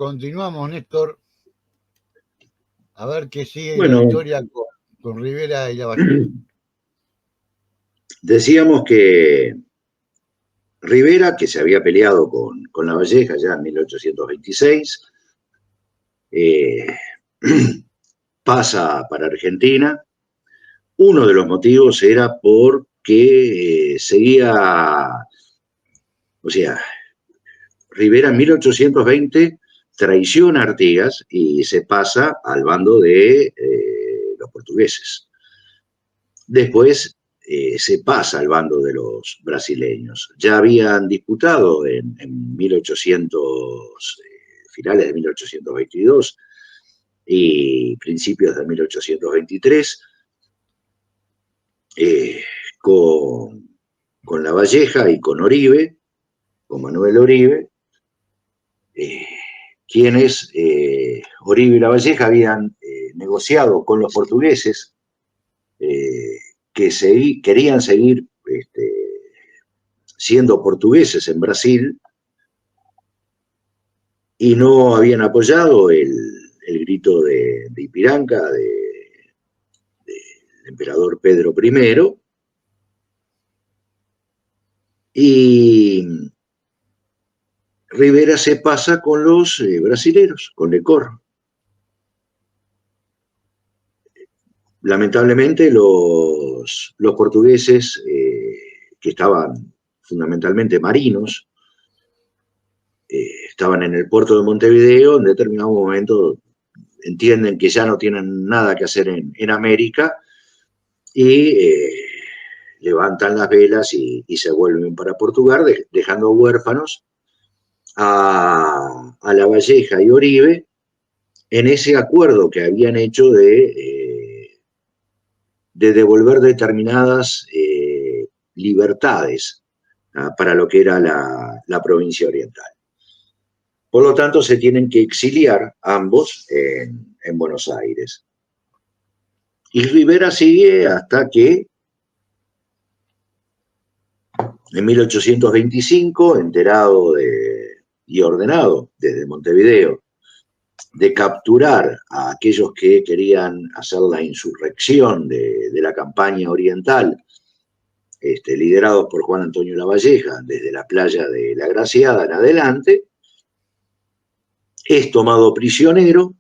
continuamos, Néstor. A ver qué sigue la Bueno, historia con Rivera y Lavalleja. decíamos que Rivera, que se había peleado con Lavalleja ya en 1826, pasa para Argentina. Uno de los motivos era porque o sea, Rivera en 1820 traiciona a Artigas y se pasa al bando de los portugueses. Después se pasa al bando de los brasileños. Ya habían disputado en 1800, finales de 1822 y principios de 1823, con Lavalleja y con Oribe, con Manuel Oribe, quienes, Oribe y Lavalleja, habían negociado con los portugueses que querían seguir siendo portugueses en Brasil y no habían apoyado el grito de Ipiranga del emperador Pedro I, y Rivera se pasa con los brasileros, con Lecor. Lamentablemente los portugueses, que estaban fundamentalmente marinos, estaban en el puerto de Montevideo, en determinado momento entienden que ya no tienen nada que hacer en América y levantan las velas y se vuelven para Portugal, dejando huérfanos a Lavalleja y Oribe en ese acuerdo que habían hecho de devolver determinadas libertades para lo que era la provincia oriental. Por lo tanto, se tienen que exiliar ambos en Buenos Aires. Y Rivera sigue hasta que en 1825, enterado y ordenado desde Montevideo de capturar a aquellos que querían hacer la insurrección de la campaña oriental, liderados por Juan Antonio Lavalleja, desde la playa de La Graciada en adelante, es tomado prisionero.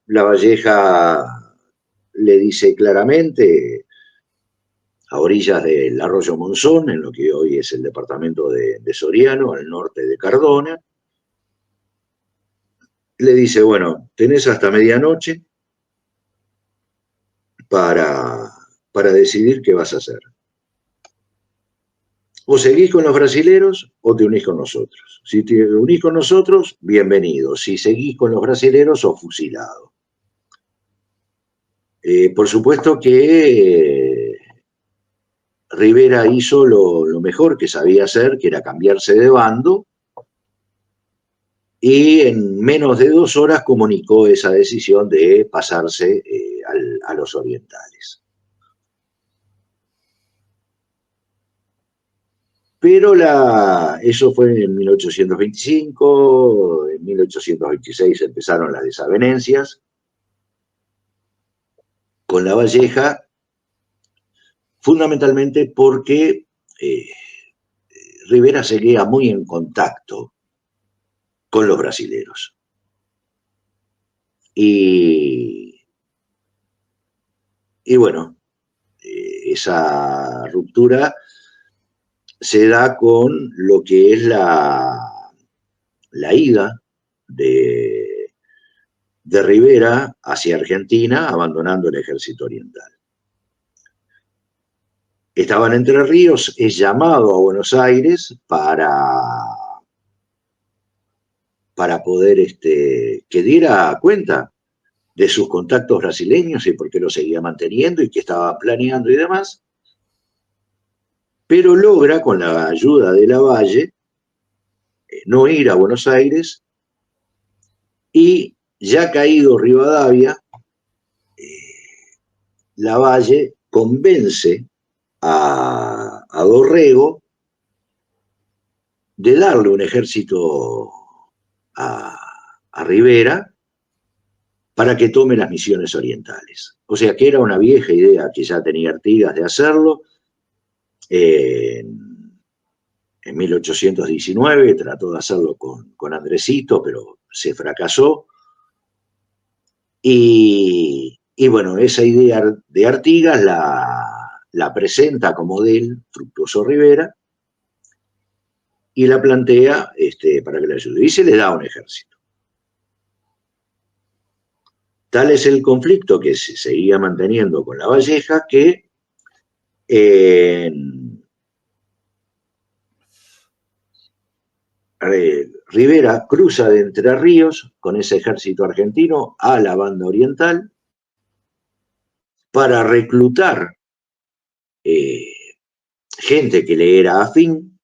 Lavalleja le dice claramente, a orillas del arroyo Monzón, en lo que hoy es el departamento de Soriano, al norte de Cardona, le dice, bueno, tenés hasta medianoche para decidir qué vas a hacer. O seguís con los brasileros o te unís con nosotros. Si te unís con nosotros, bienvenido. Si seguís con los brasileros, sos fusilado. Por supuesto que Rivera hizo lo mejor que sabía hacer, que era cambiarse de bando, y en menos de 2 horas comunicó esa decisión de pasarse a los orientales. Pero eso fue en 1825, en 1826 empezaron las desavenencias con Lavalleja, fundamentalmente porque Rivera seguía muy en contacto con los brasileros. Y bueno, esa ruptura se da con lo que es la ida de Rivera hacia Argentina, abandonando el ejército oriental. Estaba en Entre Ríos, es llamado a Buenos Aires para poder que diera cuenta de sus contactos brasileños y por qué los seguía manteniendo y qué estaba planeando y demás, pero logra, con la ayuda de Lavalle, no ir a Buenos Aires, y ya caído Rivadavia, Lavalle convence a Dorrego de darle un ejército a Rivera para que tome las Misiones Orientales. O sea que era una vieja idea que ya tenía Artigas de hacerlo. En 1819 trató de hacerlo con Andresito, pero se fracasó. Y bueno, esa idea de Artigas la presenta como de él, Fructuoso Rivera, y la plantea para que le ayude. Y se le da un ejército. Tal es el conflicto que se seguía manteniendo con Lavalleja que Rivera cruza de Entre Ríos con ese ejército argentino a la banda oriental para reclutar gente que le era afín,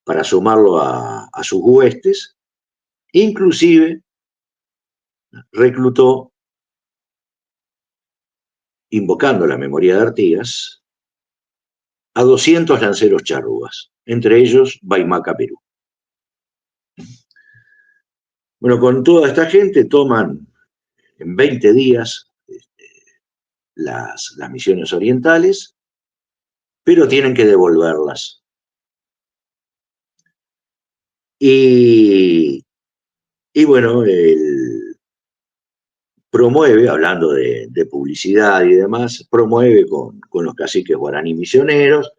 para sumarlo a sus huestes. Inclusive reclutó, invocando la memoria de Artigas, a 200 lanceros charrúas, entre ellos Baimaca, Perú. Bueno, con toda esta gente toman en 20 días las Misiones Orientales, pero tienen que devolverlas. Y bueno, él promueve, hablando de publicidad y demás, promueve con los caciques guaraní misioneros,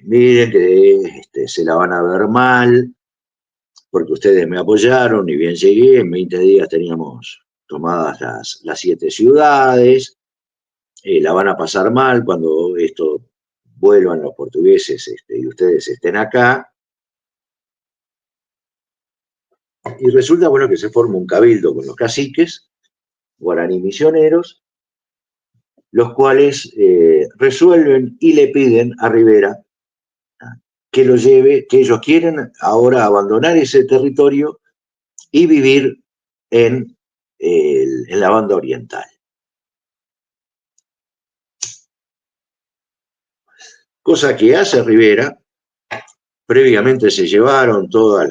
miren que se la van a ver mal, porque ustedes me apoyaron, y bien llegué, en 20 días teníamos tomadas las 7 ciudades, la van a pasar mal cuando vuelvan los portugueses y ustedes estén acá. Y resulta, bueno, que se forma un cabildo con los caciques guaraní misioneros, los cuales resuelven y le piden a Rivera que lo lleve, que ellos quieren ahora abandonar ese territorio y vivir en la banda oriental. Cosa que hace Rivera. Previamente se llevaron todas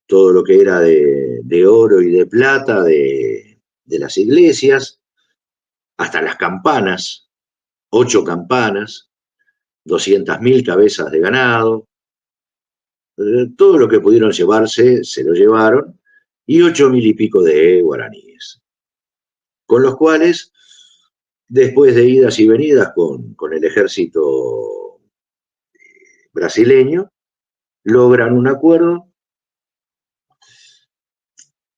todo lo que era de oro y de plata de las iglesias, hasta las campanas, 8 campanas, 200.000 cabezas de ganado, todo lo que pudieron llevarse se lo llevaron, y 8.000 y pico de guaraníes, con los cuales, después de idas y venidas con el ejército brasileño, logran un acuerdo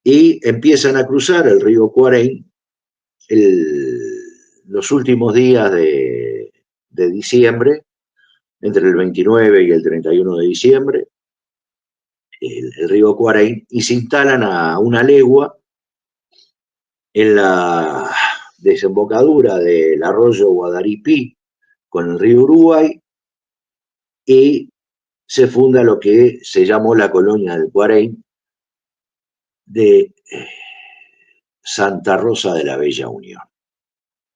y empiezan a cruzar el río Cuarén los últimos días de diciembre, entre el 29 y el 31 de diciembre, el río Cuarén, y se instalan a una legua en la desembocadura del arroyo Guadaripí con el río Uruguay, y se funda lo que se llamó la colonia del Cuarén de Santa Rosa de la Bella Unión,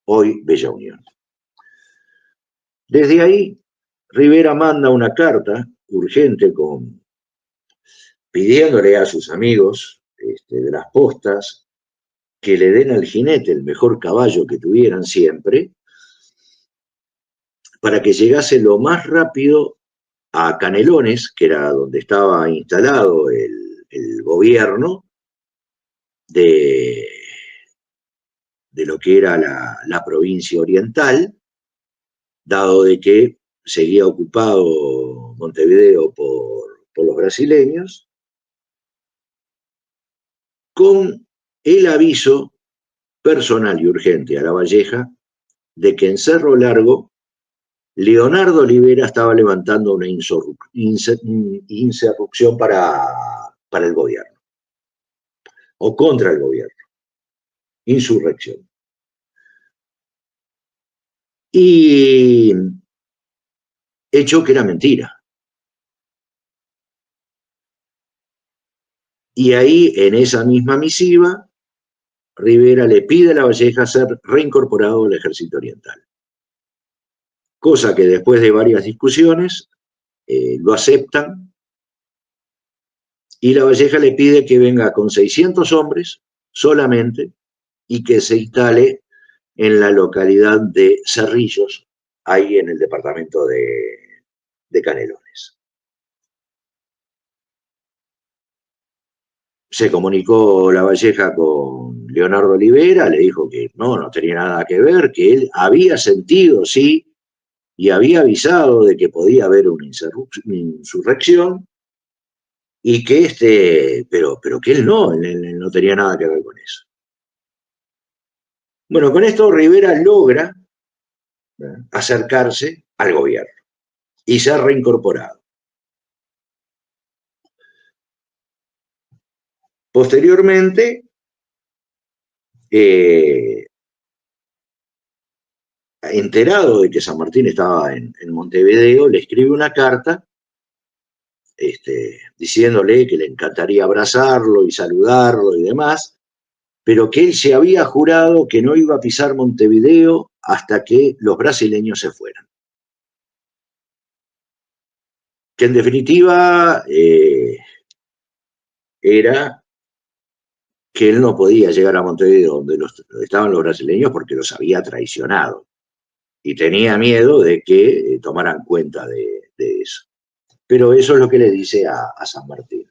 hoy Bella Unión. Desde ahí, Rivera manda una carta urgente pidiéndole a sus amigos de las postas que le den al jinete el mejor caballo que tuvieran siempre, para que llegase lo más rápido a Canelones, que era donde estaba instalado el gobierno de lo que era la provincia oriental, dado de que seguía ocupado Montevideo por los brasileños, con el aviso personal y urgente a Lavalleja de que en Cerro Largo Leonardo Olivera estaba levantando una insurrección para el gobierno, o contra el gobierno, insurrección. Y hecho que era mentira. Y ahí, en esa misma misiva, Rivera le pide a Lavalleja ser reincorporado al ejército oriental. Cosa que después de varias discusiones, lo aceptan, y Lavalleja le pide que venga con 600 hombres solamente y que se instale en la localidad de Cerrillos, ahí en el departamento de Canelones. Se comunicó Lavalleja con Leonardo Olivera, le dijo que no tenía nada que ver, que él había sentido, sí, y había avisado de que podía haber una insurrección, y que pero que él no tenía nada que ver con eso. Bueno, con esto Rivera logra acercarse al gobierno y se ha reincorporado. Posteriormente, enterado de que San Martín estaba en Montevideo, le escribe una carta diciéndole que le encantaría abrazarlo y saludarlo y demás, pero que él se había jurado que no iba a pisar Montevideo hasta que los brasileños se fueran. Que en definitiva era que él no podía llegar a Montevideo donde estaban los brasileños porque los había traicionado y tenía miedo de que tomaran cuenta de eso. Pero eso es lo que le dice a San Martín.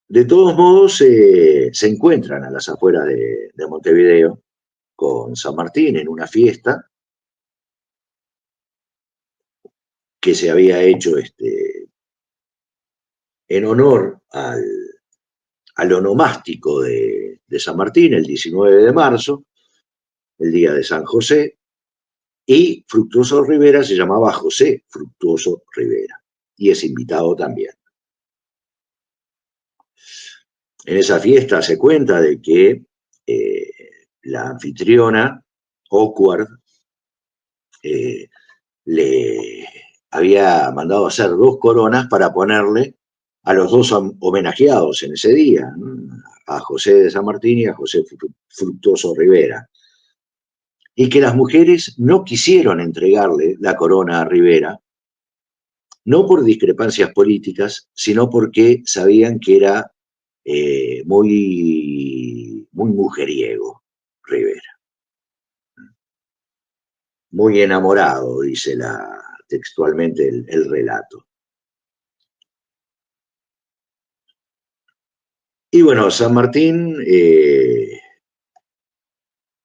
De todos modos, se encuentran a las afueras de Montevideo con San Martín en una fiesta que se había hecho en honor al onomástico de San Martín, el 19 de marzo, el día de San José, y Fructuoso Rivera se llamaba José Fructuoso Rivera, y es invitado también. En esa fiesta se cuenta de que la anfitriona, Awkward, le había mandado hacer 2 coronas para ponerle a los 2 homenajeados en ese día, ¿no? A José de San Martín y a José Fructuoso Rivera. Y que las mujeres no quisieron entregarle la corona a Rivera, no por discrepancias políticas, sino porque sabían que era muy mujeriego Rivera. Muy enamorado, dice textualmente el relato. Y bueno, San Martín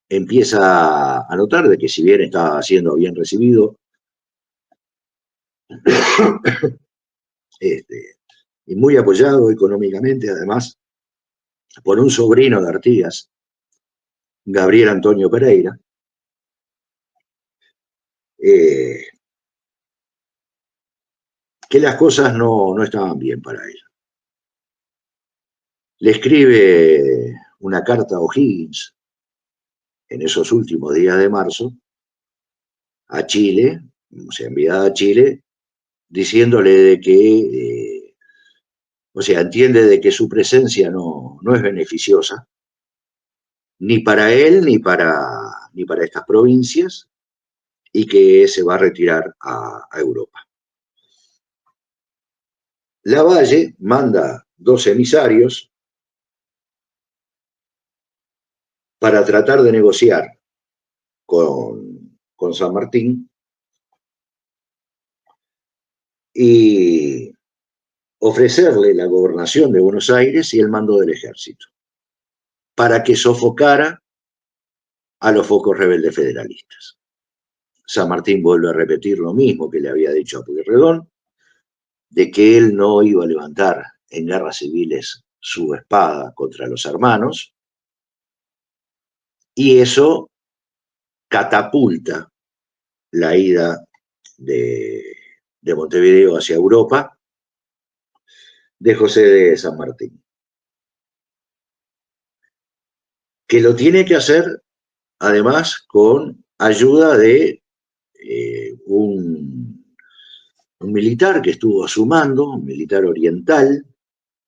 empieza a notar de que si bien estaba siendo bien recibido, y muy apoyado económicamente, además, por un sobrino de Artigas, Gabriel Antonio Pereira, que las cosas no estaban bien para él. Le escribe una carta a O'Higgins en esos últimos días de marzo a Chile, o sea, enviada a Chile, diciéndole de que, o sea, entiende de que su presencia no es beneficiosa, ni para él ni para estas provincias, y que se va a retirar a Europa. Lavalle manda 2 emisarios para tratar de negociar con San Martín y ofrecerle la gobernación de Buenos Aires y el mando del ejército, para que sofocara a los focos rebeldes federalistas. San Martín vuelve a repetir lo mismo que le había dicho a Pueyrredón, de que él no iba a levantar en guerras civiles su espada contra los hermanos, y eso catapulta la ida de Montevideo hacia Europa de José de San Martín, que lo tiene que hacer además con ayuda de un militar que estuvo a su mando, un militar oriental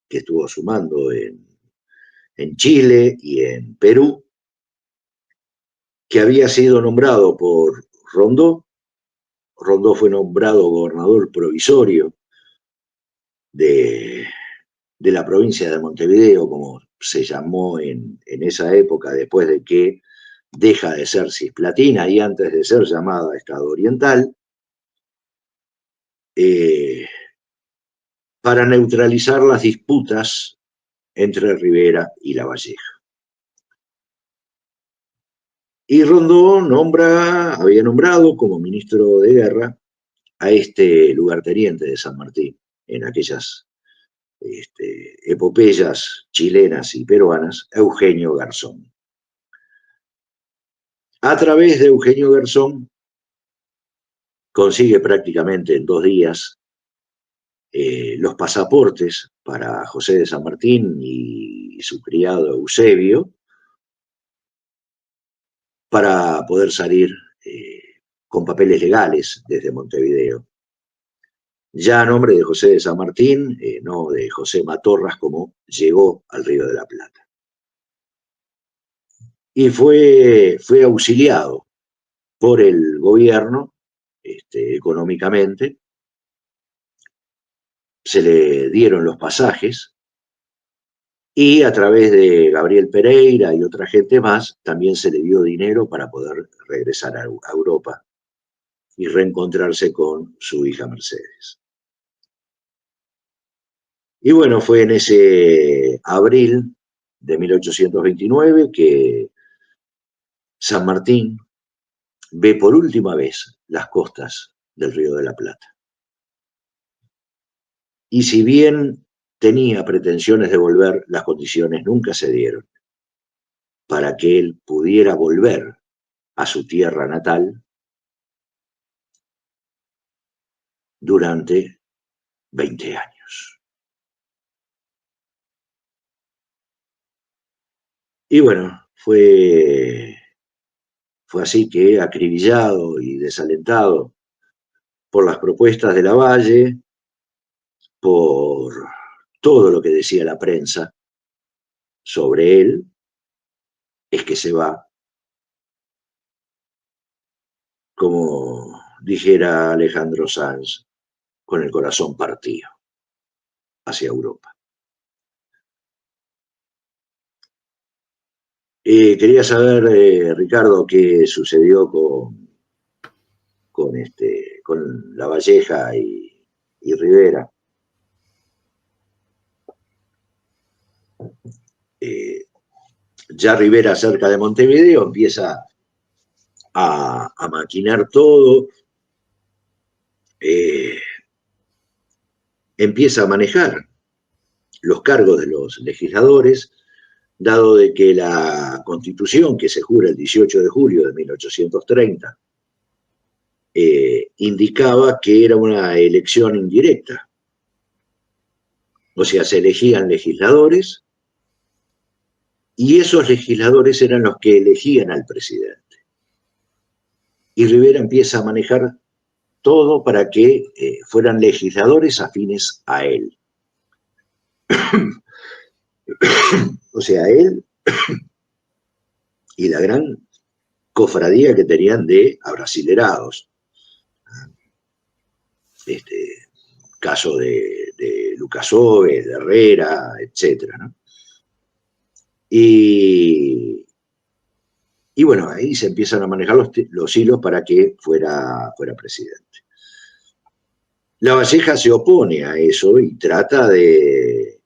que estuvo a su mando en Chile y en Perú, que había sido nombrado por Rondó Rondó fue nombrado gobernador provisorio de la provincia de Montevideo, como se llamó en esa época, después de que deja de ser Cisplatina y antes de ser llamada Estado Oriental, para neutralizar las disputas entre Rivera y Lavalleja. Y Rondó había nombrado como ministro de Guerra a este lugarteniente de San Martín, en aquellas epopeyas chilenas y peruanas, Eugenio Garzón. A través de Eugenio Garzón consigue prácticamente en 2 días los pasaportes para José de San Martín y su criado Eusebio, para poder salir con papeles legales desde Montevideo. Ya a nombre de José de San Martín, no de José Matorras, como llegó al Río de la Plata. Y fue auxiliado por el gobierno económicamente. Se le dieron los pasajes y a través de Gabriel Pereira y otra gente más también se le dio dinero para poder regresar a Europa y reencontrarse con su hija Mercedes. Y bueno, fue en ese abril de 1829 que San Martín ve por última vez las costas del Río de la Plata. Y si bien tenía pretensiones de volver, las condiciones nunca se dieron para que él pudiera volver a su tierra natal durante 20 años. Y bueno, fue así que, acribillado y desalentado por las propuestas de Lavalle, por todo lo que decía la prensa sobre él, es que se va, como dijera Alejandro Sanz, con el corazón partido hacia Europa. Quería saber, Ricardo, qué sucedió con Lavalleja y Rivera. Ya Rivera, cerca de Montevideo, empieza a maquinar todo, empieza a manejar los cargos de los legisladores, dado de que la Constitución, que se jura el 18 de julio de 1830, indicaba que era una elección indirecta. O sea, se elegían legisladores y esos legisladores eran los que elegían al presidente. Y Rivera empieza a manejar todo para que fueran legisladores afines a él. O sea, él y la gran cofradía que tenían de abrasilerados. Caso de Lucas Oves, de Herrera, etc., ¿no? Y bueno, ahí se empiezan a manejar los hilos para que fuera presidente. Lavalleja se opone a eso y trata de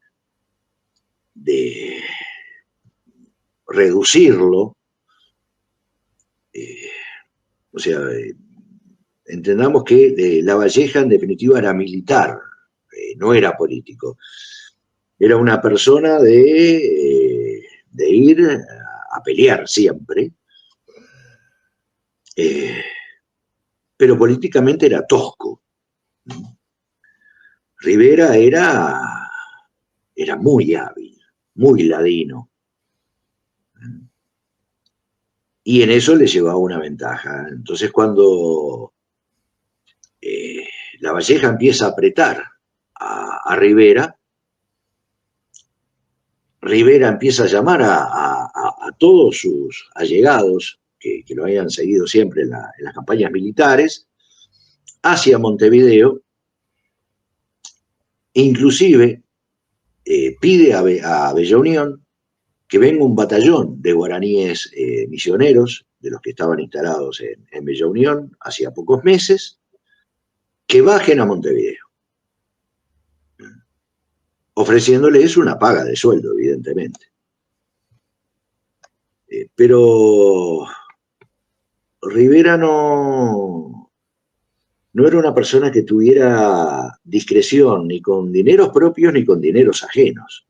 reducirlo. O sea, entendamos que Lavalleja en definitiva era militar, no era político. Era una persona de ir a pelear siempre, pero políticamente era tosco. Rivera era muy hábil, muy ladino. Y en eso le llevaba una ventaja. Entonces, cuando Lavalleja empieza a apretar a Rivera, Rivera empieza a llamar a todos sus allegados que lo habían seguido siempre en las campañas militares, hacia Montevideo, inclusive pide a Bella Unión que venga un batallón de guaraníes misioneros, de los que estaban instalados en Bella Unión hacía pocos meses, que bajen a Montevideo, ofreciéndoles una paga de sueldo, evidentemente. Pero Rivera no era una persona que tuviera discreción ni con dineros propios ni con dineros ajenos.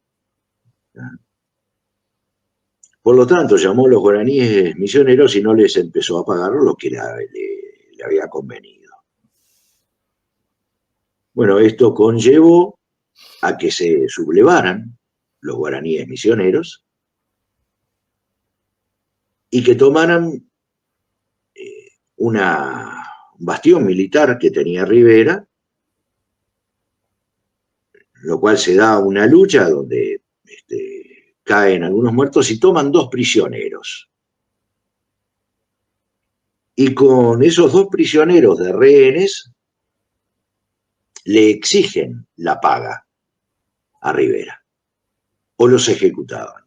Por lo tanto, llamó a los guaraníes misioneros y no les empezó a pagar lo que le había convenido. Bueno, esto conllevó a que se sublevaran los guaraníes misioneros y que tomaran un bastión militar que tenía Rivera, lo cual se da una lucha donde caen algunos muertos y toman 2 prisioneros. Y con esos 2 prisioneros de rehenes le exigen la paga a Rivera o los ejecutaban.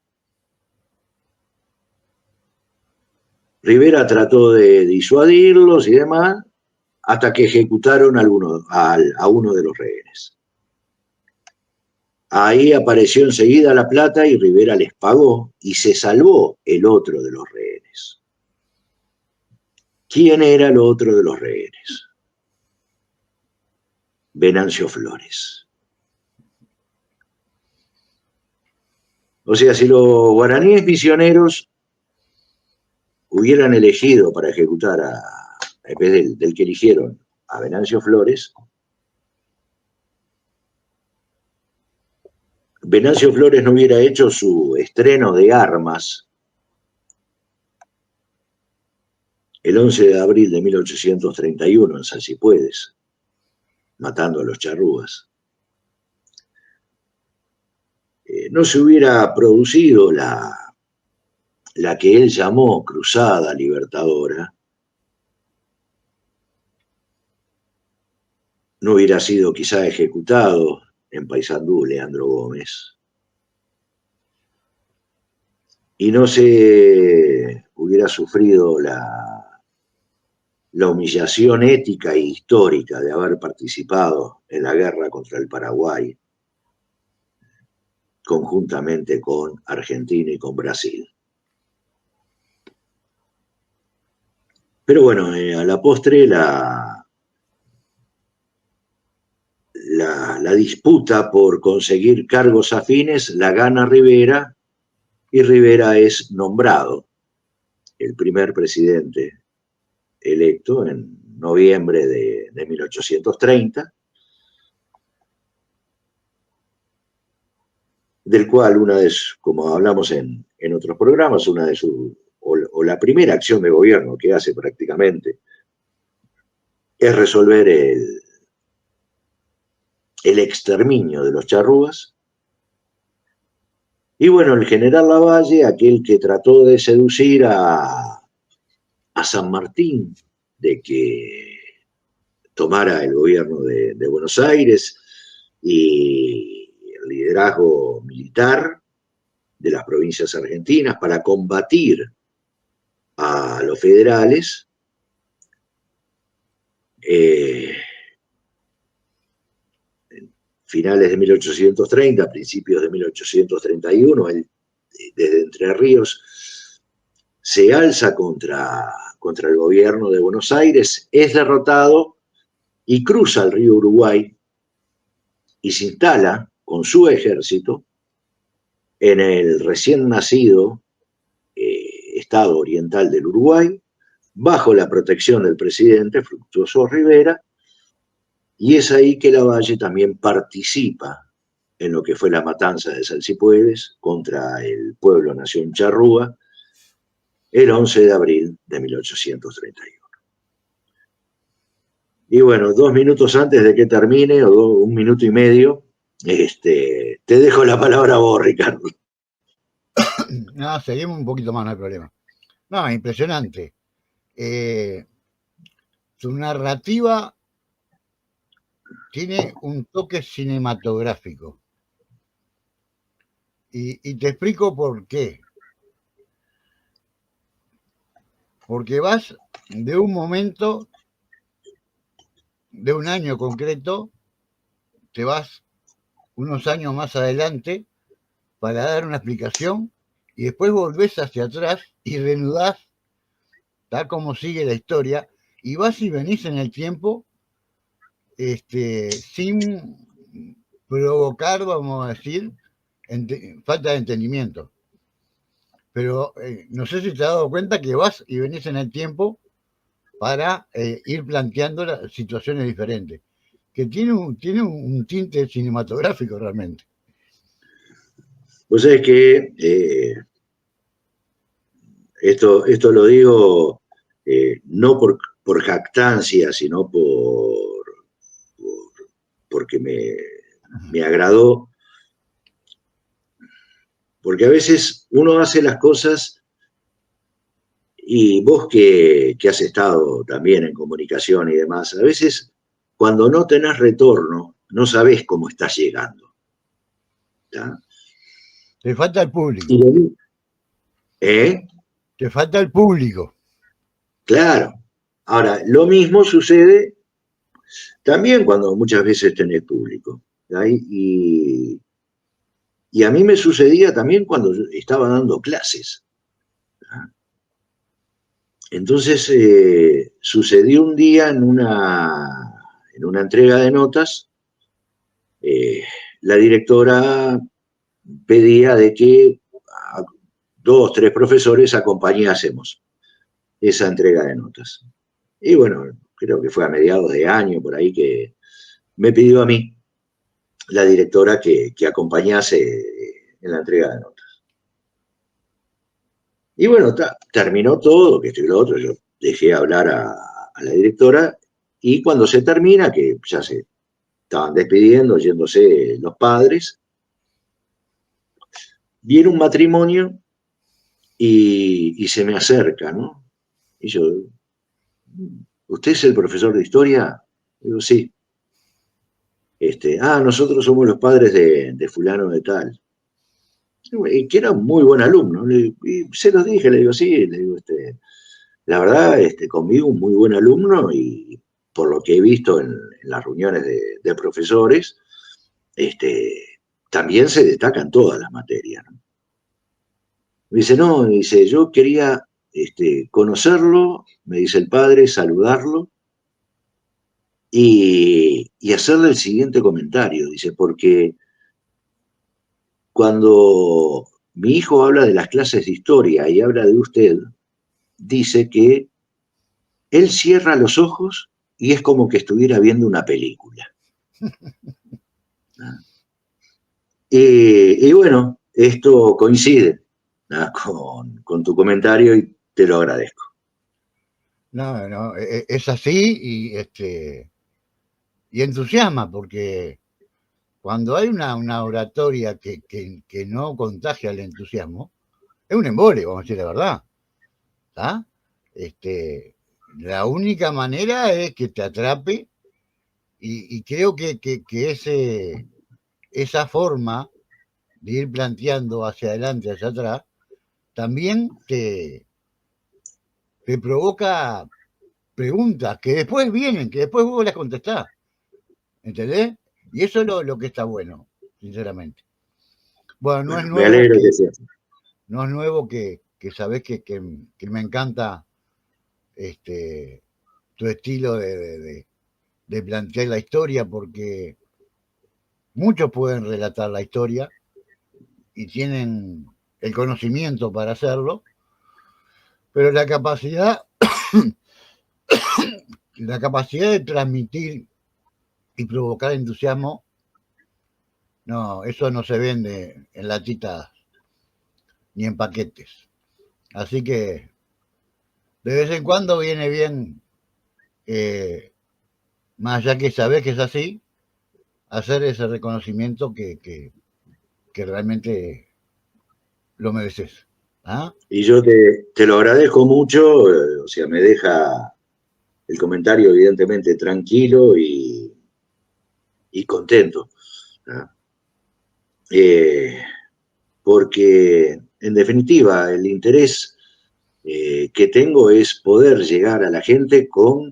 Rivera trató de disuadirlos y demás hasta que ejecutaron a uno de los rehenes. Ahí apareció enseguida la plata y Rivera les pagó y se salvó el otro de los rehenes. ¿Quién era el otro de los rehenes? Venancio Flores. O sea, si los guaraníes misioneros hubieran elegido para ejecutar en vez del que eligieron a Venancio Flores, Venancio Flores no hubiera hecho su estreno de armas el 11 de abril de 1831 en Salsipuedes, matando a los charrúas. No se hubiera producido la que él llamó Cruzada Libertadora, no hubiera sido quizá ejecutado en Paysandú Leandro Gómez, y no se hubiera sufrido la humillación ética e histórica de haber participado en la guerra contra el Paraguay, conjuntamente con Argentina y con Brasil. Pero bueno, a la postre la disputa por conseguir cargos afines la gana Rivera, y Rivera es nombrado el primer presidente electo en noviembre de 1830, del cual como hablamos en otros programas, la primera acción de gobierno que hace prácticamente es resolver el exterminio de los charrúas. Y bueno, el general Lavalle, aquel que trató de seducir a San Martín de que tomara el gobierno de Buenos Aires y el liderazgo militar de las provincias argentinas para combatir a los federales, finales de 1830, principios de 1831, él, desde Entre Ríos, se alza contra el gobierno de Buenos Aires, es derrotado y cruza el río Uruguay y se instala con su ejército en el recién nacido estado oriental del Uruguay, bajo la protección del presidente Fructuoso Rivera, y es ahí que Lavalle también participa en lo que fue la matanza de Salsipuedes contra el pueblo nación charrúa el 11 de abril de 1831. Y bueno, 2 minutos antes de que termine, o 1 minuto y medio, te dejo la palabra a vos, Ricardo. No, seguimos un poquito más, no hay problema. No, impresionante. Su narrativa tiene un toque cinematográfico. Y te explico por qué. Porque vas de un momento, de un año concreto, te vas unos años más adelante para dar una explicación y después volvés hacia atrás y reanudás tal como sigue la historia y vas y venís en el tiempo sin provocar, vamos a decir, falta de entendimiento. Pero no sé si te has dado cuenta que vas y venís en el tiempo para ir planteando las situaciones diferentes, que tiene un tinte cinematográfico realmente. Vos sabés que esto lo digo no por jactancia, sino porque me agradó, porque a veces uno hace las cosas y vos que has estado también en comunicación y demás, a veces cuando no tenés retorno, no sabés cómo estás llegando. ¿Tá? Te falta el público. ¿Eh? Te falta el público. Claro. Ahora, lo mismo sucede también cuando muchas veces tenés público. Y a mí me sucedía también cuando estaba dando clases. Entonces, sucedió un día en una entrega de notas, la directora pedía de que a 2, 3 profesores acompañásemos esa entrega de notas. Y bueno, creo que fue a mediados de año, por ahí, que me pidió a mí, la directora, que acompañase en la entrega de notas. Y bueno, terminó todo, que esto y lo otro, yo dejé hablar a la directora, y cuando se termina, que ya se estaban despidiendo, yéndose los padres, viene un matrimonio y se me acerca, ¿no? Y yo, ¿usted es el profesor de historia? Digo, sí. Nosotros somos los padres de fulano de tal. Y que era un muy buen alumno. Y se los dije, le digo, sí, le digo, la verdad, conmigo un muy buen alumno y por lo que he visto en las reuniones de profesores, también se destacan todas las materias, ¿no? Me dice, no, me dice, yo quería conocerlo, me dice el padre, saludarlo y hacerle el siguiente comentario. Dice, porque cuando mi hijo habla de las clases de historia y habla de usted, dice que él cierra los ojos y es como que estuviera viendo una película. Y bueno, esto coincide, ¿no?, con tu comentario y te lo agradezco. No, es así y entusiasma, porque cuando hay una oratoria que no contagia el entusiasmo, es un embole, vamos a decir la verdad. ¿Tá? La única manera es que te atrape y creo que esa forma de ir planteando hacia adelante, hacia atrás, también te provoca preguntas que después vienen, que después vos las contestás. ¿Entendés? Y eso es lo que está bueno, sinceramente. Bueno, no es Me nuevo alegro que sea. No es nuevo que sabés que me encanta tu estilo de plantear la historia, porque muchos pueden relatar la historia y tienen el conocimiento para hacerlo, pero la capacidad de transmitir y provocar entusiasmo, no, eso no se vende en latitas ni en paquetes. Así que de vez en cuando viene bien, más allá que sabés que es así, hacer ese reconocimiento que realmente lo mereces. ¿Ah? Y yo te lo agradezco mucho, o sea, me deja el comentario evidentemente tranquilo y contento, ¿no? Porque en definitiva el interés que tengo es poder llegar a la gente con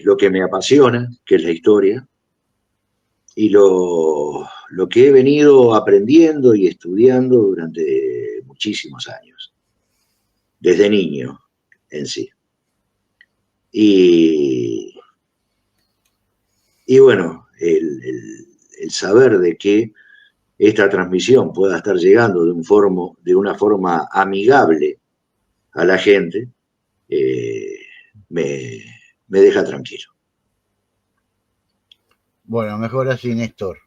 lo que me apasiona, que es la historia, y lo que he venido aprendiendo y estudiando durante muchísimos años, desde niño en sí. Y bueno, el saber de que esta transmisión pueda estar llegando de una forma amigable a la gente, me deja tranquilo. Bueno, mejor así, Néstor.